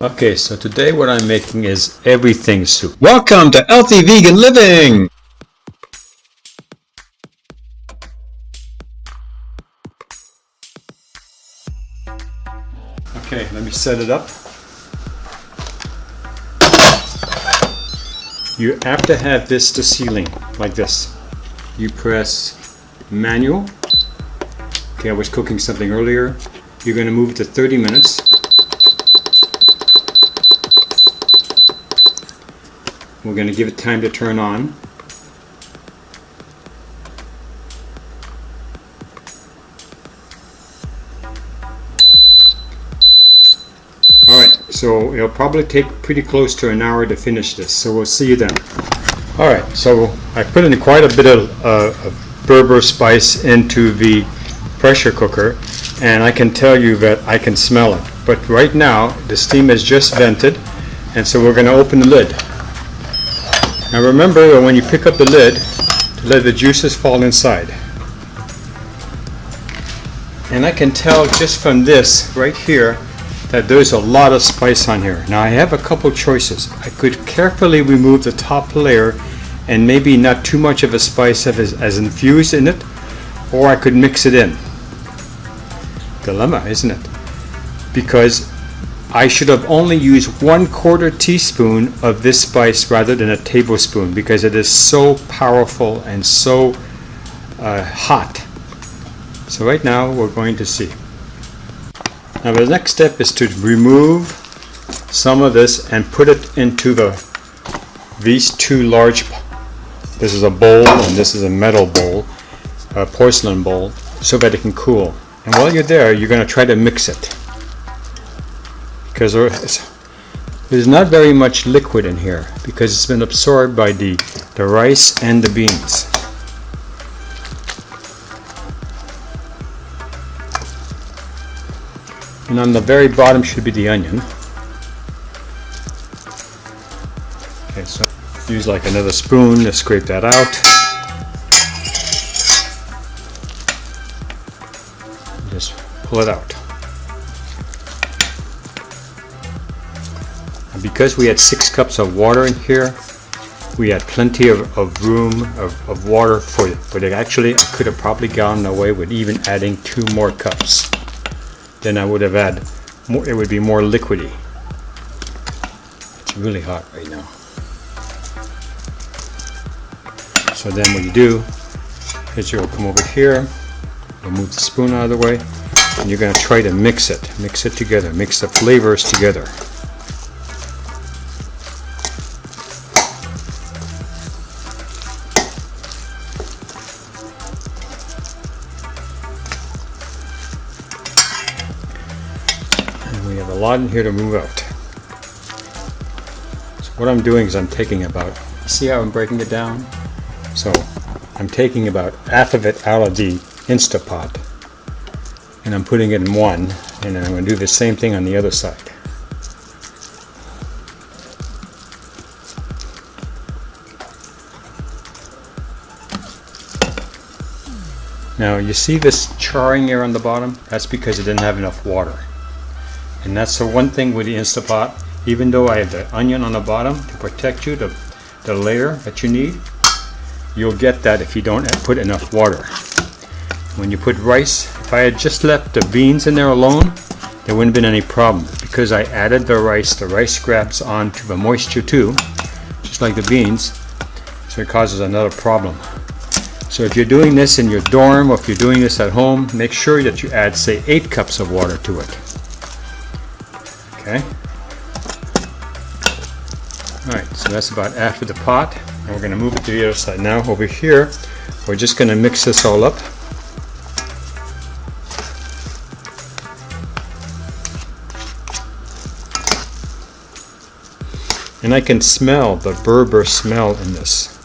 Okay, so today what I'm making is everything soup. Welcome to Healthy Vegan Living! Okay, let me set it up. You have to have this to ceiling, like this. You press manual. Okay, I was cooking something earlier. You're going to move it to 30 minutes. We're going to give it time to turn on. Alright, so it'll probably take pretty close to an hour to finish this, so we'll see you then. Alright, so I put in quite a bit of Berber spice into the pressure cooker, and I can tell you that I can smell it. But right now, the steam is just vented, and so we're going to open the lid. Now remember that when you pick up the lid, to let the juices fall inside. And I can tell just from this right here that there's a lot of spice on here. Now I have a couple choices. I could carefully remove the top layer and maybe not too much of a spice as infused in it, or I could mix it in. Dilemma, isn't it? Because I should have only used 1/4 teaspoon of this spice rather than a tablespoon, because it is so powerful and so hot. So right now we're going to see. Now the next step is to remove some of this and put it into these two large, this is a bowl and this is a metal bowl, a porcelain bowl, so that it can cool. And while you're there, you're going to try to mix it, because there's not very much liquid in here because it's been absorbed by the rice and the beans. And on the very bottom should be the onion. Okay, so use like another spoon to scrape that out. Just pull it out. Because we had 6 cups of water in here, we had plenty of room of water for it. Actually, I could have probably gone away with even adding 2 more cups. Then I would have had more, it would be more liquidy. It's really hot right now. So then what you do is you'll come over here, you'll move the spoon out of the way, and you're going to try to mix it together, mix the flavors together. We have a lot in here to move out. So what I'm doing is I'm taking about, see how I'm breaking it down? So I'm taking about half of it out of the Instapot and I'm putting it in one, and then I'm going to do the same thing on the other side. Now you see this charring here on the bottom? That's because it didn't have enough water. And that's the one thing with the Instapot, even though I have the onion on the bottom to protect you, the layer that you need, you'll get that if you don't put enough water. When you put rice, if I had just left the beans in there alone, there wouldn't have been any problem. Because I added the rice grabs onto the moisture too, just like the beans, so it causes another problem. So if you're doing this in your dorm or if you're doing this at home, make sure that you add, say, 8 cups of water to it. Okay. Alright, so that's about half of the pot. And we're going to move it to the other side. Now over here, we're just going to mix this all up. And I can smell the Berber smell in this.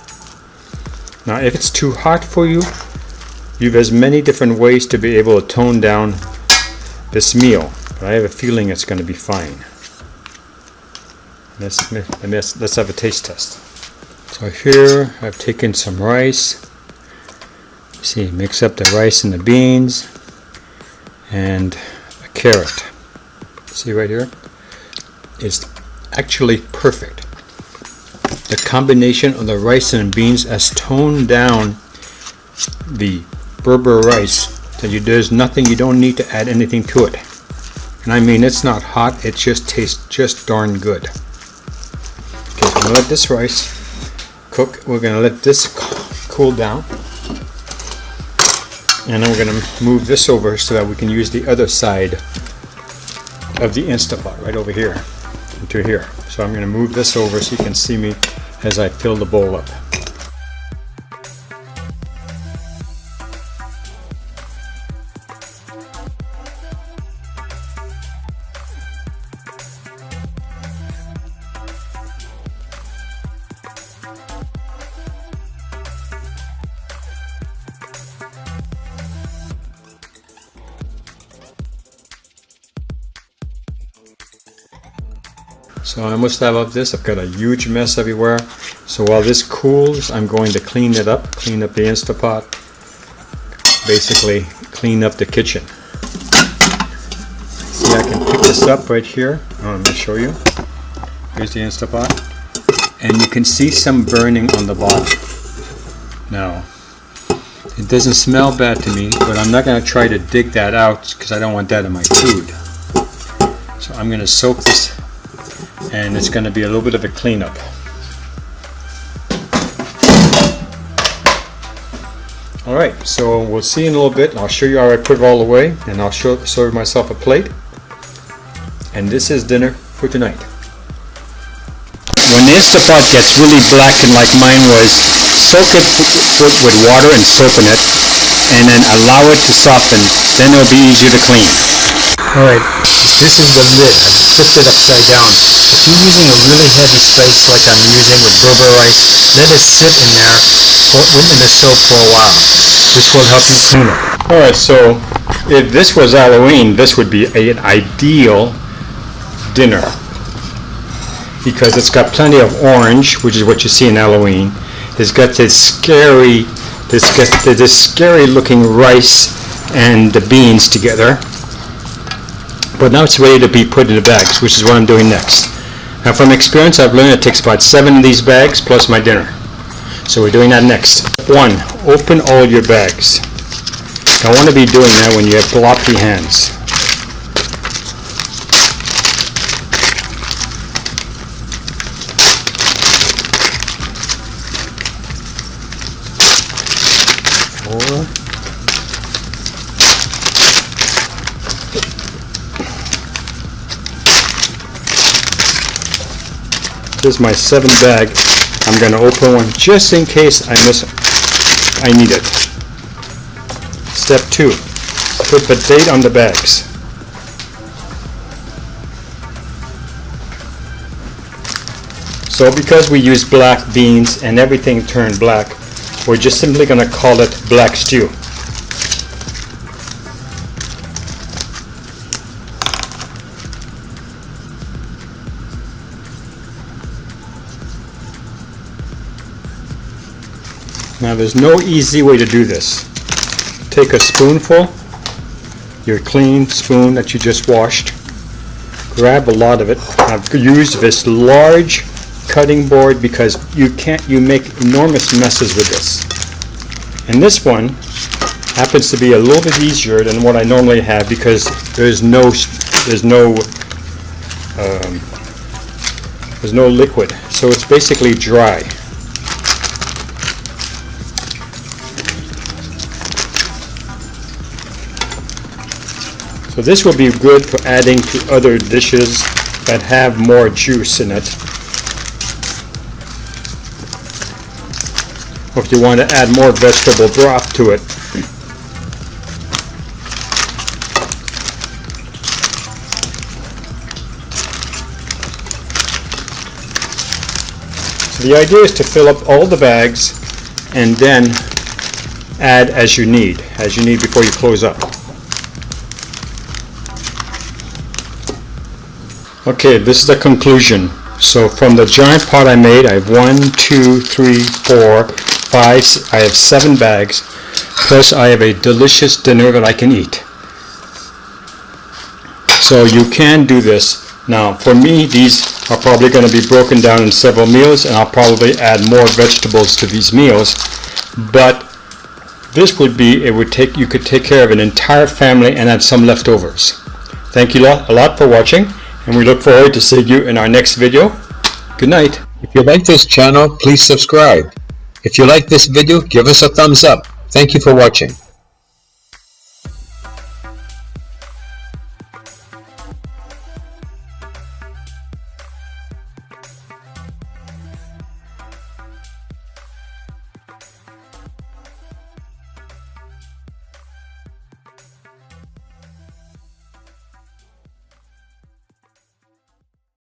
Now if it's too hot for you, you have as many different ways to be able to tone down this meal. But I have a feeling it's going to be fine. Let's have a taste test. So here I've taken some rice. See, mix up the rice and the beans and a carrot. See right here? is actually perfect. The combination of the rice and beans has toned down the Berber rice that there's nothing, you don't need to add anything to it. And I mean, it's not hot, it just tastes just darn good. Okay, so I'm gonna let this rice cook. We're gonna let this cool down. And then we're gonna move this over so that we can use the other side of the Instant Pot right over here into here. So I'm gonna move this over so you can see me as I fill the bowl up. So I almost have up this. I've got a huge mess everywhere. So while this cools, I'm going to clean it up, clean up the Instapot, basically clean up the kitchen. See, I can pick this up right here. Let me show you. Here's the Instapot. And you can see some burning on the bottom. Now, it doesn't smell bad to me, but I'm not going to try to dig that out because I don't want that in my food. So I'm going to soak this, and it's going to be a little bit of a cleanup. Alright, so we'll see in a little bit, and I'll show you how I put it all away, and I'll serve myself a plate. And this is dinner for tonight. When the Instapot gets really blackened like mine was, soak it with water and soap in it, and then allow it to soften, then it'll be easier to clean. Alright, this is the lid. I flipped it upside down. If you're using a really heavy spice like I'm using with Berber rice, let it sit in there in the soap for a while. This will help you clean it. Alright, so if this was Halloween, this would be an ideal dinner because it's got plenty of orange, which is what you see in Halloween. It's got this scary looking rice and the beans together. But now it's ready to be put in the bags, which is what I'm doing next. Now from experience, I've learned it takes about 7 of these bags plus my dinner. So we're doing that next. 1, open all your bags. I want to be doing that when you have floppy hands. This is my 7th bag. I'm going to open one just in case I need it. Step 2. Put the date on the bags. So because we use black beans and everything turned black, we're just simply going to call it black stew. Now there's no easy way to do this. Take a spoonful, your clean spoon that you just washed, grab a lot of it. I've used this large cutting board because you make enormous messes with this. And this one happens to be a little bit easier than what I normally have because there's no liquid, so it's basically dry. So this will be good for adding to other dishes that have more juice in it. Or if you want to add more vegetable broth to it. So the idea is to fill up all the bags and then add as you need before you close up. Okay, this is the conclusion. So from the giant pot I made, I have 1, 2, 3, 4, 5, I have 7 bags, plus I have a delicious dinner that I can eat. So you can do this Now for me, these are probably going to be broken down in several meals, and I'll probably add more vegetables to these meals. But this would be, you could take care of an entire family and add some leftovers. Thank you a lot for watching, and we look forward to seeing you in our next video. Good night. If you like this channel, please subscribe. If you like this video, give us a thumbs up. Thank you for watching.